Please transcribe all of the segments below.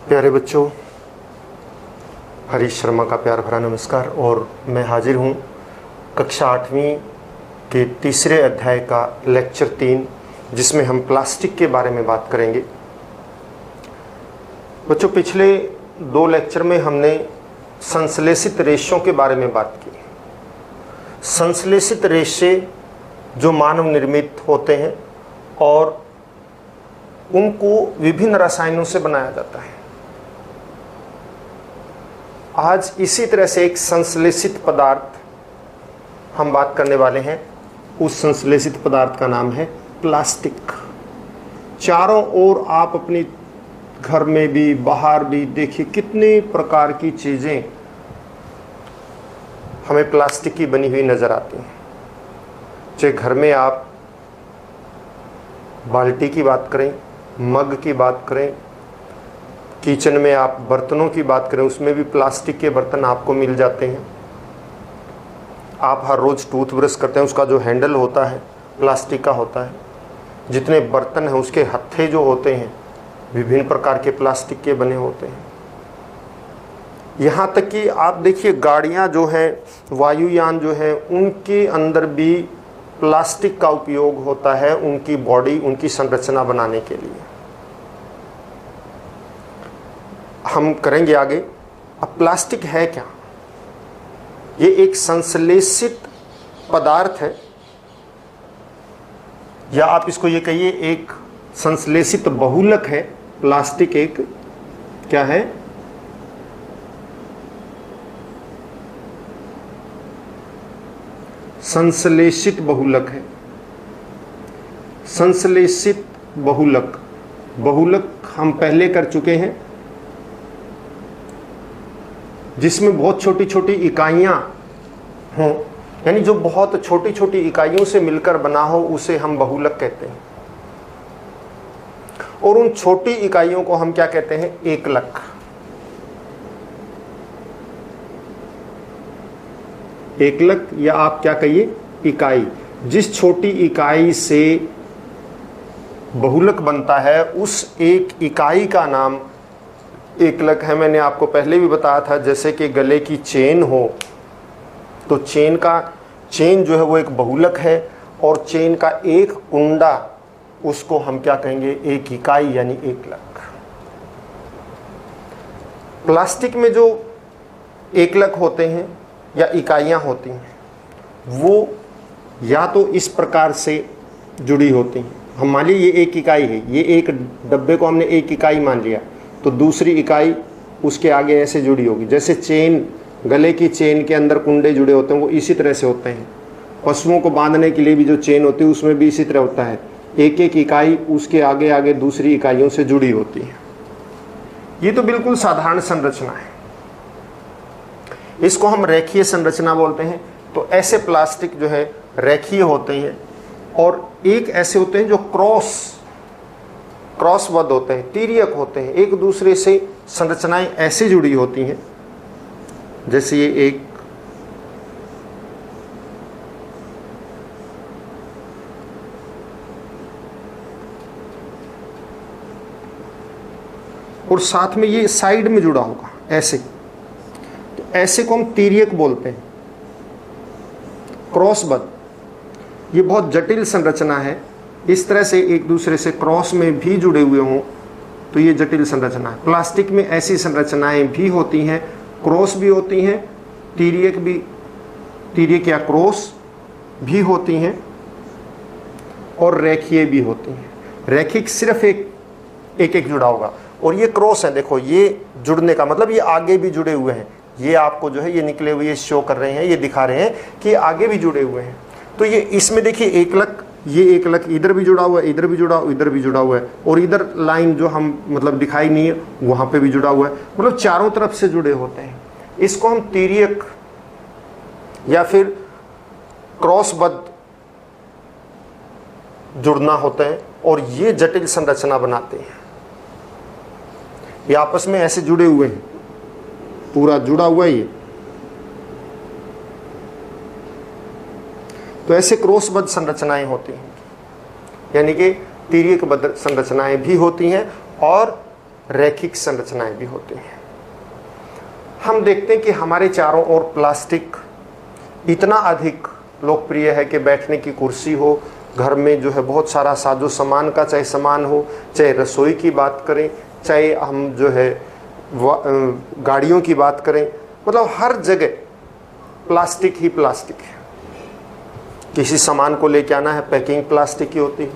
प्यारे बच्चों, हरीश शर्मा का प्यार भरा नमस्कार। और मैं हाजिर हूँ कक्षा 8वीं के तीसरे अध्याय का लेक्चर 3, जिसमें हम प्लास्टिक के बारे में बात करेंगे। बच्चों, पिछले 2 लेक्चर में हमने संश्लेषित रेशों के बारे में बात की। संश्लेषित रेशे जो मानव निर्मित होते हैं और उनको विभिन्न रसायनों से बनाया जाता है। आज इसी तरह से एक संश्लेषित पदार्थ हम बात करने वाले हैं। उस संश्लेषित पदार्थ का नाम है प्लास्टिक। चारों ओर आप अपनी घर में भी बाहर भी देखिए कितने प्रकार की चीज़ें हमें प्लास्टिक की बनी हुई नज़र आती हैं। चाहे घर में आप बाल्टी की बात करें, मग की बात करें, किचन में आप बर्तनों की बात करें, उसमें भी प्लास्टिक के बर्तन आपको मिल जाते हैं। आप हर रोज़ टूथब्रश करते हैं, उसका जो हैंडल होता है प्लास्टिक का होता है। जितने बर्तन हैं उसके हत्थे जो होते हैं विभिन्न प्रकार के प्लास्टिक के बने होते हैं। यहाँ तक कि आप देखिए गाड़ियाँ जो हैं, वायुयान जो है, उनके अंदर भी प्लास्टिक का उपयोग होता है उनकी बॉडी, उनकी संरचना बनाने के लिए। हम करेंगे आगे। अब प्लास्टिक है क्या? ये एक संश्लेषित पदार्थ है, या आप इसको ये कहिए एक संश्लेषित बहुलक है। प्लास्टिक एक क्या है? संश्लेषित बहुलक है। संश्लेषित बहुलक, बहुलक हम पहले कर चुके हैं, जिसमें बहुत छोटी छोटी इकाइयां हों, यानी जो बहुत छोटी छोटी इकाइयों से मिलकर बना हो, उसे हम बहुलक कहते हैं। और उन छोटी इकाइयों को हम क्या कहते हैं? एकलक। एकलक या आप क्या कहिए इकाई। जिस छोटी इकाई से बहुलक बनता है उस एक इकाई का नाम एकलक है। मैंने आपको पहले भी बताया था, जैसे कि गले की चेन हो तो चेन जो है वो एक बहुलक है, और चेन का एक कुंडा उसको हम क्या कहेंगे? एक इकाई, यानी एकलक। प्लास्टिक में जो एकलक होते हैं या इकाइयां होती हैं, वो या तो इस प्रकार से जुड़ी होती हैं। हम मान लीजिए ये एक इकाई है, ये एक डब्बे को हमने एक इकाई मान लिया, तो दूसरी इकाई उसके आगे ऐसे जुड़ी होगी। जैसे चेन, गले की चेन के अंदर कुंडे जुड़े होते हैं, वो इसी तरह से होते हैं। पशुओं को बांधने के लिए भी जो चेन होती है उसमें भी इसी तरह होता है। एक एक इकाई उसके आगे आगे दूसरी इकाइयों से जुड़ी होती है। ये तो बिल्कुल साधारण संरचना है, इसको हम रेखीय संरचना बोलते हैं। तो ऐसे प्लास्टिक जो है रेखीय होते हैं, और एक ऐसे होते हैं जो क्रॉसबद्ध होते हैं, तिर्यक होते हैं। एक दूसरे से संरचनाएं ऐसे जुड़ी होती हैं, जैसे ये एक और साथ में ये साइड में जुड़ा होगा ऐसे, तो ऐसे को हम तिर्यक बोलते हैं, क्रॉसबद्ध। ये बहुत जटिल संरचना है। इस तरह से एक दूसरे से क्रॉस में भी जुड़े हुए हों तो ये जटिल संरचना है। प्लास्टिक में ऐसी संरचनाएं भी होती हैं, क्रॉस भी होती हैं, तिर्यक या क्रॉस भी होती हैं, और रेखीय भी होती हैं। रेखिक सिर्फ एक जुड़ा होगा, और ये क्रॉस है। देखो ये जुड़ने का मतलब ये आगे भी जुड़े हुए हैं। ये आपको जो है ये निकले हुए शो कर रहे हैं, ये दिखा रहे हैं कि आगे भी जुड़े हुए हैं। तो ये इसमें देखिए एकलक, ये एकलक इधर भी जुड़ा हुआ है, इधर भी जुड़ा, इधर भी जुड़ा हुआ है, और इधर लाइन जो हम मतलब दिखाई नहीं है वहाँ पे भी जुड़ा हुआ है। मतलब चारों तरफ से जुड़े होते हैं। इसको हम तिर्यक या फिर क्रॉसबद्ध जुड़ना होता है, और ये जटिल संरचना बनाते हैं। ये आपस में ऐसे जुड़े हुए हैं, पूरा जुड़ा हुआ है ये। तो ऐसे क्रॉसबद्ध संरचनाएं होती हैं, यानी कि तिर्यकबद्ध संरचनाएं भी होती हैं और रैखिक संरचनाएं भी होती हैं। हम देखते हैं कि हमारे चारों ओर प्लास्टिक इतना अधिक लोकप्रिय है कि बैठने की कुर्सी हो, घर में जो है बहुत सारा साजो सामान का चाहे सामान हो, चाहे रसोई की बात करें, चाहे हम जो है गाड़ियों की बात करें, मतलब हर जगह प्लास्टिक ही प्लास्टिक है। किसी सामान को लेके आना है, पैकिंग प्लास्टिक की होती है।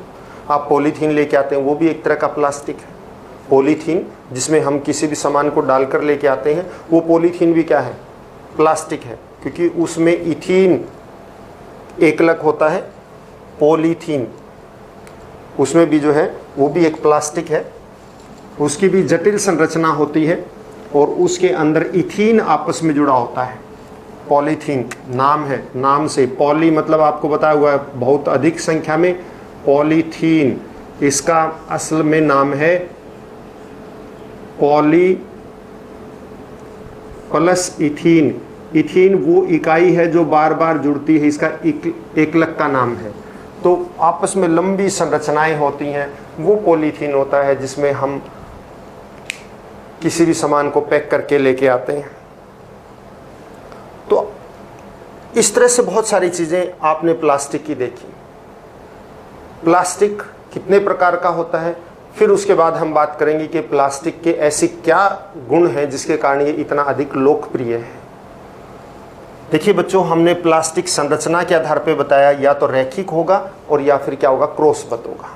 आप पॉलीथीन लेके आते हैं, वो भी एक तरह का प्लास्टिक है। पॉलीथीन जिसमें हम किसी भी सामान को डालकर लेके आते हैं, वो पॉलीथीन भी क्या है? प्लास्टिक है, क्योंकि उसमें इथीन एकलक होता है। पॉलीथीन उसमें भी जो है वो भी एक प्लास्टिक है, उसकी भी जटिल संरचना होती है और उसके अंदर इथीन आपस में जुड़ा होता है। पॉलीथीन नाम है, नाम से पॉली मतलब आपको बताया हुआ है बहुत अधिक संख्या में, पॉलीथीन इसका असल में नाम है पॉली प्लस इथीन। इथीन वो इकाई है जो बार बार जुड़ती है, इसका एकलक का नाम है। तो आपस में लंबी संरचनाएं होती हैं, वो पॉलीथीन होता है जिसमें हम किसी भी सामान को पैक करके लेके आते हैं। तो इस तरह से बहुत सारी चीज़ें आपने प्लास्टिक की देखी। प्लास्टिक कितने प्रकार का होता है, फिर उसके बाद हम बात करेंगे कि प्लास्टिक के ऐसे क्या गुण हैं जिसके कारण ये इतना अधिक लोकप्रिय है। देखिए बच्चों, हमने प्लास्टिक संरचना के आधार पर बताया, या तो रैखिक होगा और या फिर क्या होगा, क्रॉसबद्ध होगा।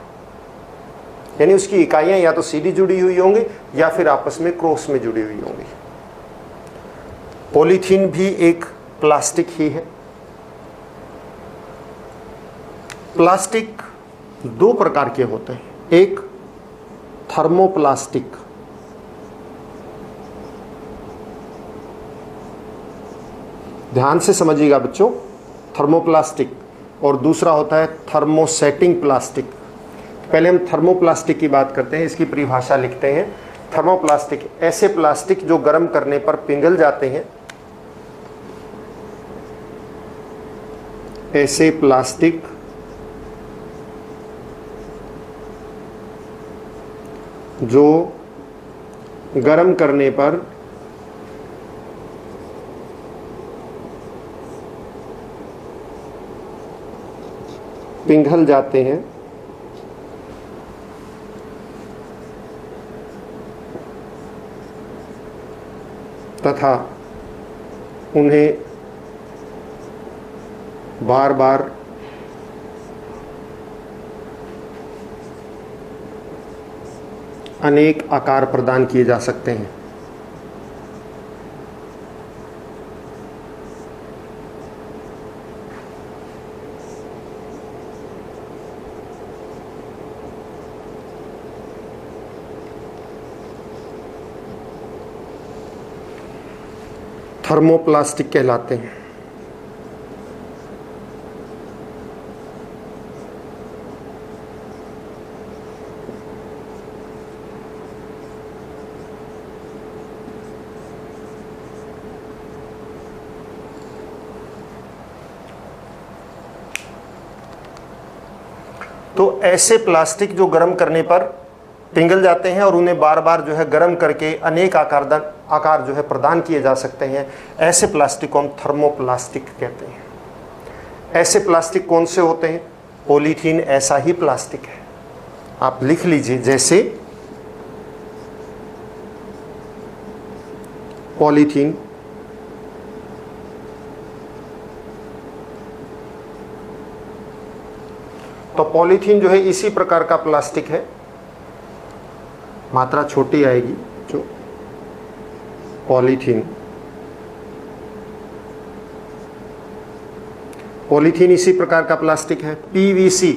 यानी उसकी इकाइयां या तो सीधी जुड़ी हुई होंगी या फिर आपस में क्रॉस में जुड़ी हुई होंगी। पॉलीथीन भी एक प्लास्टिक ही है। प्लास्टिक दो प्रकार के होते हैं, एक थर्मोप्लास्टिक, ध्यान से समझिएगा बच्चों, थर्मोप्लास्टिक, और दूसरा होता है थर्मोसेटिंग प्लास्टिक। पहले हम थर्मोप्लास्टिक की बात करते हैं, इसकी परिभाषा लिखते हैं। थर्मोप्लास्टिक ऐसे प्लास्टिक जो गर्म करने पर पिघल जाते हैं, ऐसे प्लास्टिक जो गर्म करने पर पिघल जाते हैं तथा उन्हें बार बार अनेक आकार प्रदान किए जा सकते हैं। थर्मोप्लास्टिक कहलाते हैं। तो ऐसे प्लास्टिक जो गर्म करने पर पिघल जाते हैं और उन्हें बार बार जो है गर्म करके अनेक आकार जो है प्रदान किए जा सकते हैं, ऐसे प्लास्टिक को हम थर्मोप्लास्टिक कहते हैं। ऐसे प्लास्टिक कौन से होते हैं? पॉलीथीन ऐसा ही प्लास्टिक है, आप लिख लीजिए, जैसे पॉलीथीन, तो पॉलीथीन जो है इसी प्रकार का प्लास्टिक है, मात्रा छोटी आएगी जो पॉलीथीन। पॉलीथीन इसी प्रकार का प्लास्टिक है। पीवीसी,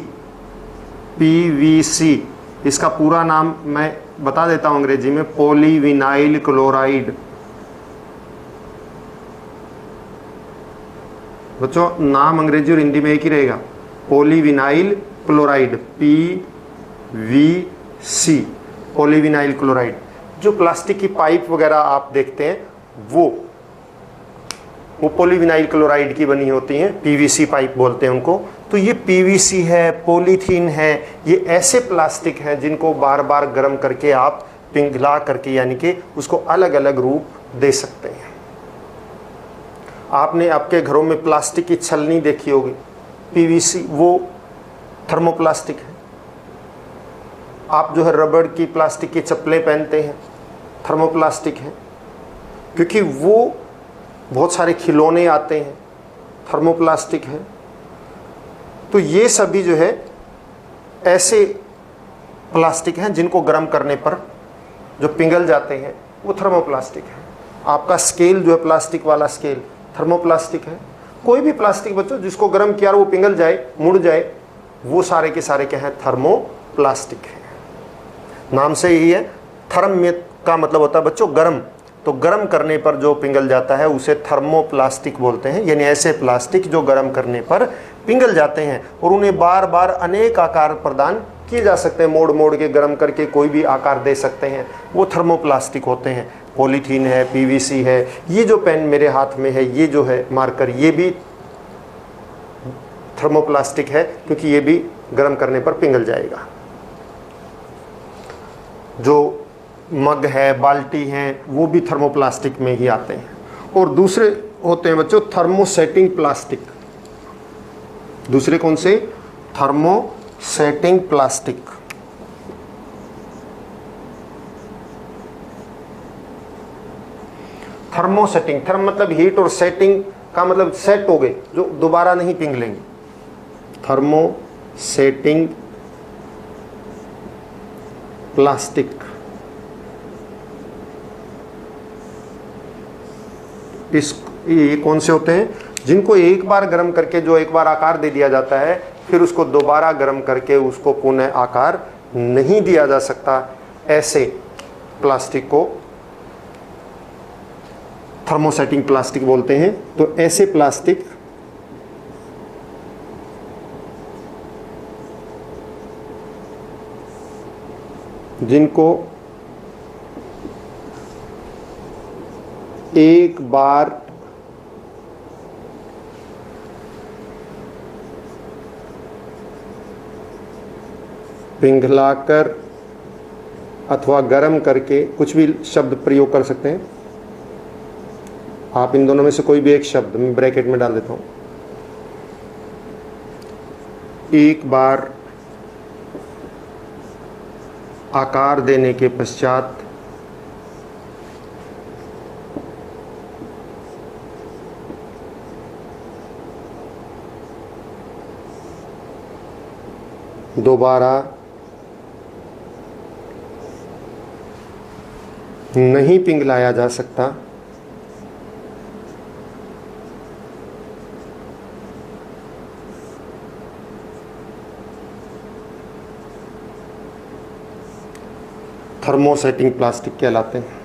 पीवीसी इसका पूरा नाम मैं बता देता हूं अंग्रेजी में, पॉलीविनाइल क्लोराइड। बच्चों नाम अंग्रेजी और हिंदी में एक ही रहेगा, polyvinyl chloride, PVC, polyvinyl chloride. जो प्लास्टिक की पाइप वगैरह आप देखते हैं वो पॉलीविनाइल क्लोराइड की बनी होती हैं, PVC पाइप बोलते हैं उनको। तो ये PVC है, पॉलीथीन है, ये ऐसे प्लास्टिक हैं जिनको बार बार गर्म करके आप पिघला करके यानी कि उसको अलग अलग रूप दे सकते हैं। आपने आपके घरों में प्लास्टिक की छलनी देखी होगी, पीवीसी, वो थर्मोप्लास्टिक है। आप जो है रबड़ की प्लास्टिक की चप्पलें पहनते हैं, थर्मोप्लास्टिक है। क्योंकि वो बहुत सारे खिलौने आते हैं, थर्मोप्लास्टिक है। तो ये सभी जो है ऐसे प्लास्टिक हैं जिनको गर्म करने पर जो पिघल जाते हैं, वो थर्मोप्लास्टिक है। आपका स्केल जो है प्लास्टिक वाला स्केल, थर्मोप्लास्टिक है। कोई भी प्लास्टिक बच्चों जिसको गर्म किया और वो पिघल जाए, मुड़ जाए, वो सारे के सारे क्या है, थर्मोप्लास्टिक है। नाम से ही है, थर्म का मतलब होता है बच्चों गर्म, तो गर्म करने पर जो पिघल जाता है उसे थर्मोप्लास्टिक बोलते हैं। यानी ऐसे प्लास्टिक जो गर्म करने पर पिघल जाते हैं और उन्हें बार बार अनेक आकार प्रदान किए जा सकते हैं, मोड़ मोड़ के गर्म करके कोई भी आकार दे सकते हैं, वो थर्मोप्लास्टिक होते हैं। पॉलीथीन है, पीवीसी है, ये जो पेन मेरे हाथ में है, ये जो है मार्कर, ये भी थर्मोप्लास्टिक है क्योंकि ये भी गर्म करने पर पिघल जाएगा। जो मग है, बाल्टी हैं, वो भी थर्मोप्लास्टिक में ही आते हैं। और दूसरे होते हैं बच्चों थर्मोसेटिंग प्लास्टिक। दूसरे कौन से? Thermosetting plastic. थर्मोसेटिंग, थर्म मतलब हीट और सेटिंग का मतलब सेट हो गए, जो दोबारा नहीं पिघलेंगे। Thermosetting plastic. ये कौन से होते हैं? जिनको एक बार गर्म करके जो एक बार आकार दे दिया जाता है, फिर उसको दोबारा गर्म करके उसको पुनः आकार नहीं दिया जा सकता, ऐसे प्लास्टिक को थर्मोसेटिंग प्लास्टिक बोलते हैं। तो ऐसे प्लास्टिक जिनको एक बार पिघलाकर अथवा गर्म करके, कुछ भी शब्द प्रयोग कर सकते हैं आप, इन दोनों में से कोई भी एक शब्द मैं ब्रैकेट में डाल देता हूं। एक बार आकार देने के पश्चात दोबारा नहीं पिघलाया जा सकता, थर्मोसेटिंग प्लास्टिक कहलाते हैं।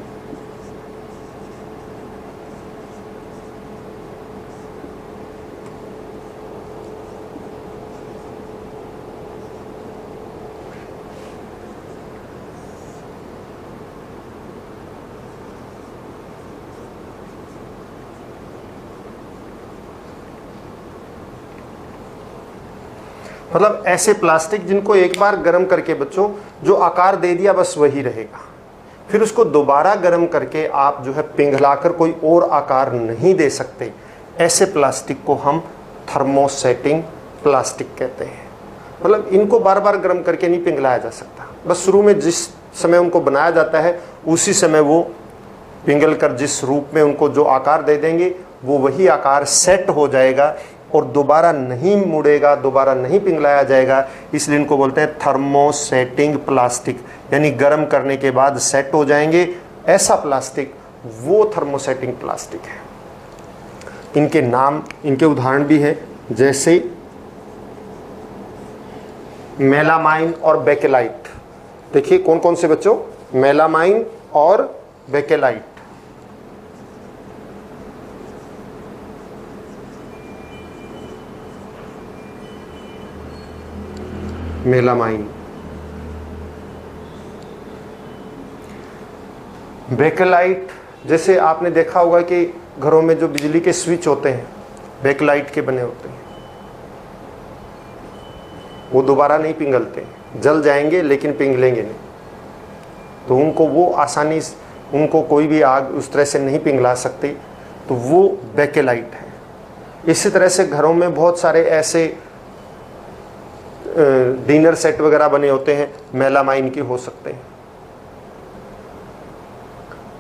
मतलब ऐसे प्लास्टिक जिनको एक बार गर्म करके बच्चों जो आकार दे दिया बस वही रहेगा, फिर उसको दोबारा गर्म करके आप जो है पिघलाकर कोई और आकार नहीं दे सकते, ऐसे प्लास्टिक को हम थर्मोसेटिंग प्लास्टिक कहते हैं। मतलब इनको बार बार गर्म करके नहीं पिघलाया जा सकता, बस शुरू में जिस समय उनको बनाया जाता है उसी समय वो पिघल कर जिस रूप में उनको जो आकार दे देंगे वो वही आकार सेट हो जाएगा और दोबारा नहीं मुड़ेगा, दोबारा नहीं पिघलाया जाएगा। इसलिए इनको बोलते हैं थर्मोसेटिंग प्लास्टिक, यानी गर्म करने के बाद सेट हो जाएंगे, ऐसा प्लास्टिक वो थर्मोसेटिंग प्लास्टिक है। इनके नाम, इनके उदाहरण भी है, जैसे मेलामाइन और बेकेलाइट। देखिए कौन कौन से बच्चों? मेलामाइन और बेकेलाइट। मेलामाइन, बेकेलाइट, जैसे आपने देखा होगा कि घरों में जो बिजली के स्विच होते हैं बेकेलाइट के बने होते हैं, वो दोबारा नहीं पिघलते, जल जाएंगे लेकिन पिघलेंगे नहीं। तो उनको वो आसानी उनको कोई भी आग उस तरह से नहीं पिघला सकती, तो वो बेकेलाइट है। इसी तरह से घरों में बहुत सारे ऐसे डिनर सेट वगैरह बने होते हैं, मेलामाइन के हो सकते हैं।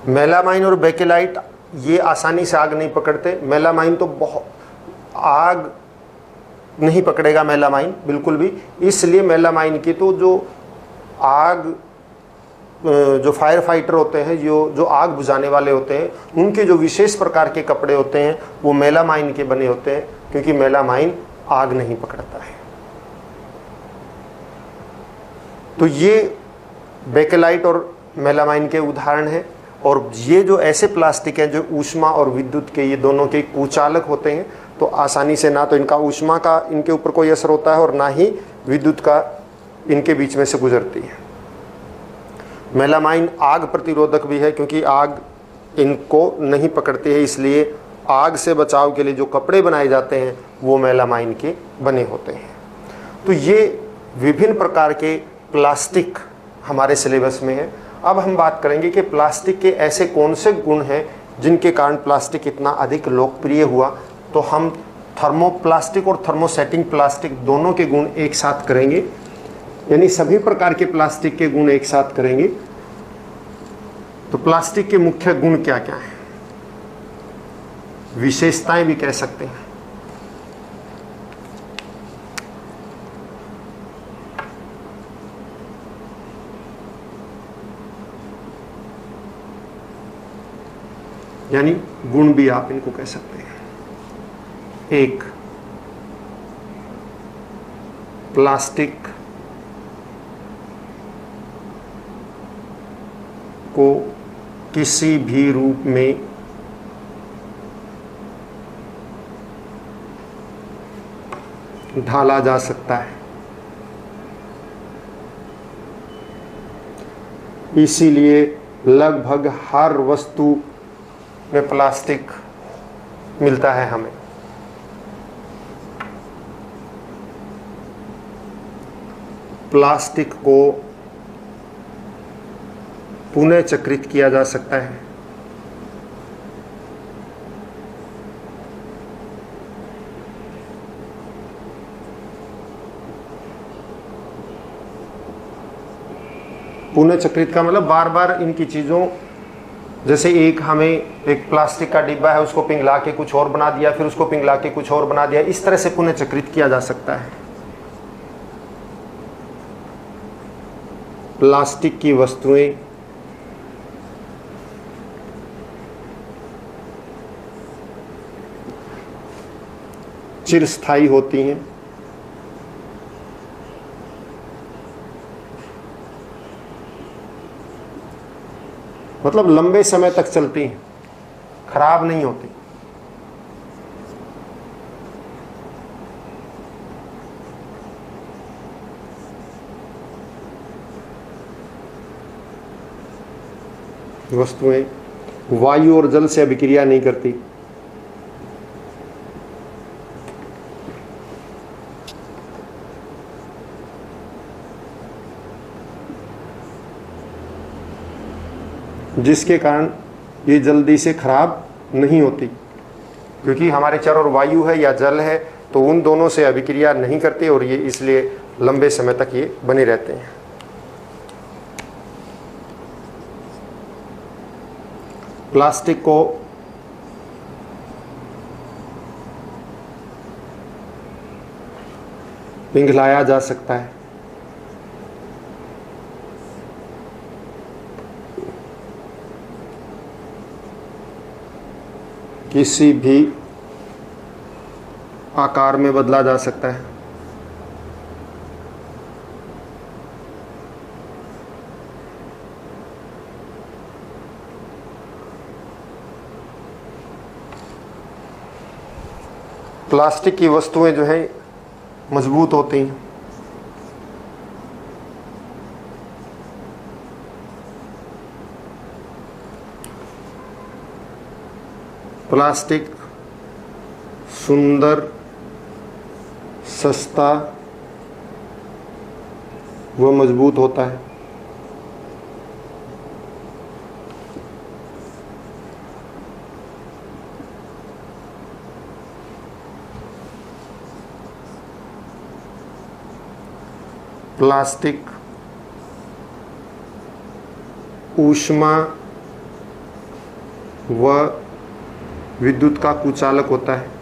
मेलामाइन और बेकेलाइट ये आसानी से आग नहीं पकड़ते। मेलामाइन तो बहुत आग नहीं पकड़ेगा, मेलामाइन बिल्कुल भी। इसलिए मेलामाइन की तो जो आग जो फायर फाइटर होते हैं, जो आग बुझाने वाले होते हैं, उनके जो विशेष प्रकार के कपड़े होते हैं वो मेलामाइन के बने होते हैं, क्योंकि मेलामाइन आग नहीं पकड़ता है। तो ये बेकेलाइट और मेलामाइन के उदाहरण हैं। और ये जो ऐसे प्लास्टिक हैं जो ऊष्मा और विद्युत के ये दोनों के कुचालक होते हैं, तो आसानी से ना तो इनका ऊष्मा का इनके ऊपर कोई असर होता है और ना ही विद्युत का इनके बीच में से गुजरती है। मेलामाइन आग प्रतिरोधक भी है, क्योंकि आग इनको नहीं पकड़ती है, इसलिए आग से बचाव के लिए जो कपड़े बनाए जाते हैं वो मेलामाइन के बने होते हैं। तो ये विभिन्न प्रकार के प्लास्टिक हमारे सिलेबस में है। अब हम बात करेंगे कि प्लास्टिक के ऐसे कौन से गुण हैं जिनके कारण प्लास्टिक इतना अधिक लोकप्रिय हुआ। तो हम थर्मोप्लास्टिक और थर्मोसेटिंग प्लास्टिक दोनों के गुण एक साथ करेंगे, यानी सभी प्रकार के प्लास्टिक के गुण एक साथ करेंगे। तो प्लास्टिक के मुख्य गुण क्या क्या हैं, विशेषताएं भी कह सकते हैं। यानी गुण भी आप इनको कह सकते हैं। एक, प्लास्टिक को किसी भी रूप में ढाला जा सकता है, इसीलिए लगभग हर वस्तु में प्लास्टिक मिलता है हमें। प्लास्टिक को पुनः चक्रित किया जा सकता है। पुनः चक्रित का मतलब बार बार इनकी चीज़ों, जैसे एक प्लास्टिक का डिब्बा है, उसको पिघला के कुछ और बना दिया, फिर उसको पिघला के कुछ और बना दिया, इस तरह से पुनः चक्रित किया जा सकता है। प्लास्टिक की वस्तुएं चिरस्थायी होती हैं। मतलब लंबे समय तक चलती हैं, खराब नहीं होती। वस्तुएं वायु और जल से अभिक्रिया नहीं करती। जिसके कारण ये जल्दी से खराब नहीं होती, क्योंकि हमारे चारों ओर वायु है या जल है, तो उन दोनों से अभिक्रिया नहीं करते और ये इसलिए लंबे समय तक ये बने रहते हैं। प्लास्टिक को पिघलाया जा सकता है। किसी भी आकार में बदला जा सकता है। प्लास्टिक की वस्तुएं जो हैं मजबूत होती हैं। प्लास्टिक सुंदर, सस्ता व मजबूत होता है। प्लास्टिक ऊष्मा व विद्युत का कुचालक होता है।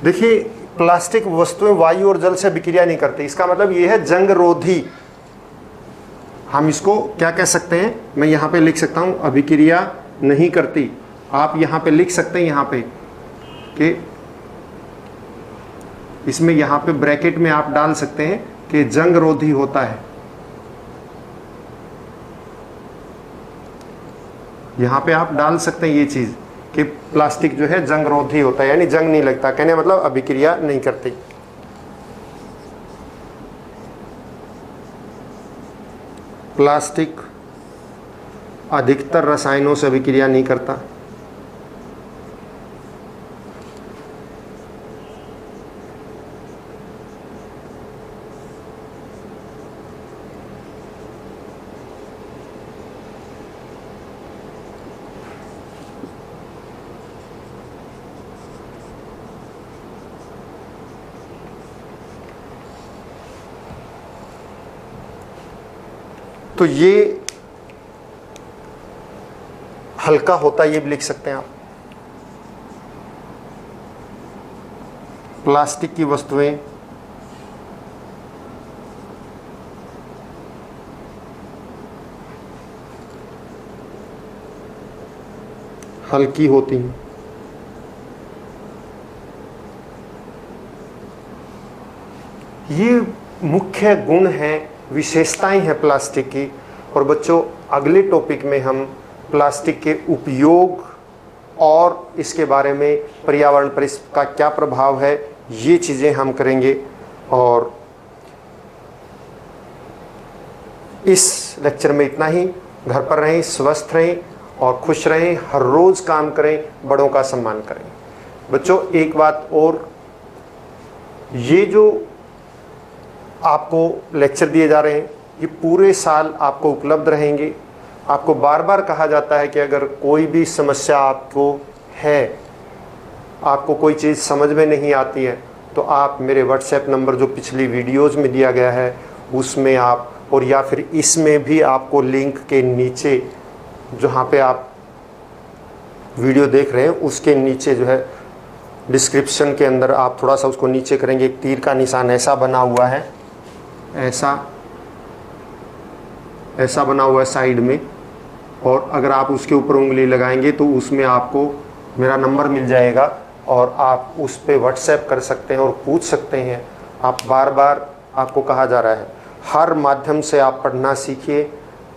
देखिए, प्लास्टिक वस्तुएं वायु और जल से अभिक्रिया नहीं करती, इसका मतलब ये है जंग रोधी। हम इसको क्या कह सकते हैं, मैं यहाँ पे लिख सकता हूँ अभिक्रिया नहीं करती। आप यहाँ पे लिख सकते हैं यहाँ पे कि इसमें यहाँ पे ब्रैकेट में आप डाल सकते हैं कि जंग रोधी होता है। यहाँ पे आप डाल सकते हैं ये चीज कि प्लास्टिक जो है जंग रोधी होता है, यानी जंग नहीं लगता, कहने मतलब अभिक्रिया नहीं करती। प्लास्टिक अधिकतर रसायनों से अभिक्रिया नहीं करता। तो ये हल्का होता है, ये भी लिख सकते हैं आप। प्लास्टिक की वस्तुएं हल्की होती हैं। ये मुख्य गुण हैं, विशेषताएं हैं प्लास्टिक की। और बच्चों, अगले टॉपिक में हम प्लास्टिक के उपयोग और इसके बारे में पर्यावरण पर इसका क्या प्रभाव है, ये चीज़ें हम करेंगे। और इस लेक्चर में इतना ही। घर पर रहें, स्वस्थ रहें और खुश रहें, हर रोज़ काम करें, बड़ों का सम्मान करें। बच्चों, एक बात और, ये जो आपको लेक्चर दिए जा रहे हैं ये पूरे साल आपको उपलब्ध रहेंगे। आपको बार बार कहा जाता है कि अगर कोई भी समस्या आपको है, आपको कोई चीज़ समझ में नहीं आती है, तो आप मेरे व्हाट्सएप नंबर जो पिछली वीडियोज़ में दिया गया है उसमें आप, और या फिर इसमें भी आपको लिंक के नीचे जहाँ पे आप वीडियो देख रहे हैं उसके नीचे जो है डिस्क्रिप्शन के अंदर आप थोड़ा सा उसको नीचे करेंगे, एक तीर का निशान ऐसा बना हुआ है, ऐसा बना हुआ है साइड में, और अगर आप उसके ऊपर उंगली लगाएंगे तो उसमें आपको मेरा नंबर मिल जाएगा और आप उस पर व्हाट्सएप कर सकते हैं और पूछ सकते हैं। आप बार बार, आपको कहा जा रहा है हर माध्यम से आप पढ़ना सीखिए,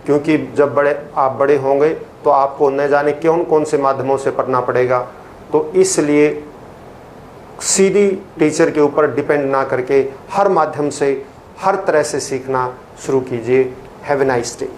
क्योंकि जब आप बड़े होंगे तो आपको न जाने कौन से माध्यमों से पढ़ना पड़ेगा। तो इसलिए सीधी टीचर के ऊपर डिपेंड ना करके हर माध्यम से, हर तरह से सीखना शुरू कीजिए। Have a nice day.